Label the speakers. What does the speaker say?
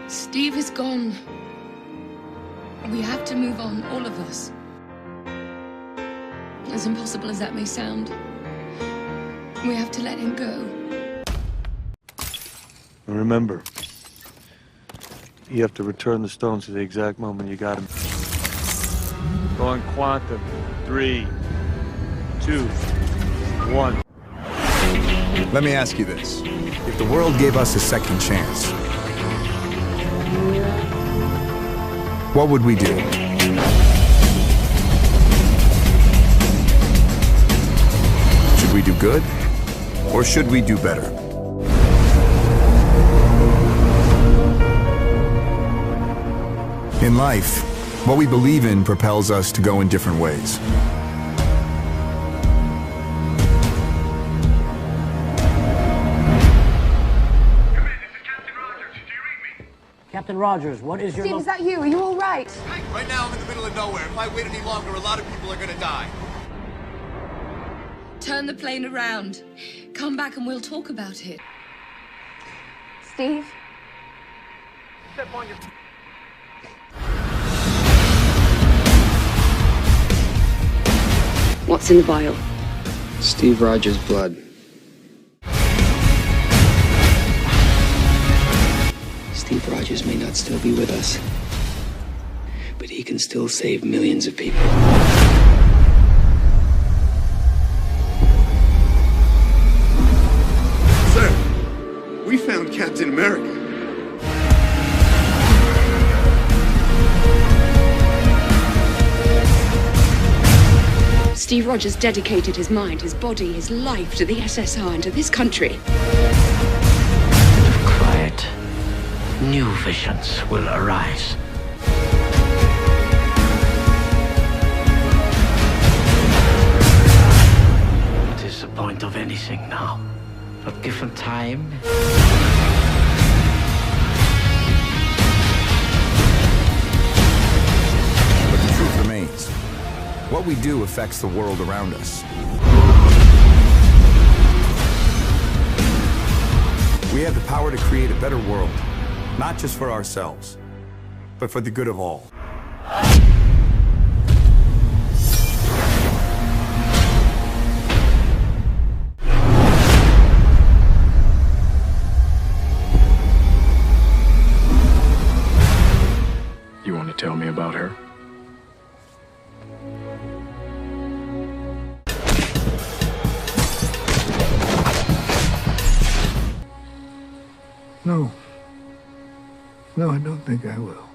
Speaker 1: Steve is gone. We have to move on, all of us. As impossible as that may sound, we have to let him go.
Speaker 2: And remember, you have to return the stones to the exact moment you got them. Going quantum. 3, 2, 1.
Speaker 3: Let me ask you this. If the world gave us a second chance, what would we do? Should we do good, or should we do better? In life, what we believe in propels us to go in different ways.
Speaker 4: Captain Rogers, what is your...
Speaker 5: Steve, is that you? Are you all right?
Speaker 6: Right now, I'm in the middle of nowhere. If I wait any longer, a lot of people are gonna die.
Speaker 1: Turn the plane around. Come back and we'll talk about it.
Speaker 5: Steve?
Speaker 6: Step on your...
Speaker 1: What's in the vial?
Speaker 7: Steve Rogers' blood. Steve Rogers may not still be with us, but he can still save millions of people.
Speaker 6: Sir, we found Captain America.
Speaker 1: Steve Rogers dedicated his mind, his body, his life to the SSR and to this country.
Speaker 8: Quiet. New visions will arise. What is the point of anything now? Not given time?
Speaker 3: But the truth remains. What we do affects the world around us. We have the power to create a better world, not just for ourselves, but for the good of all.
Speaker 9: You want to tell me about her?
Speaker 10: No. No, I don't think I will.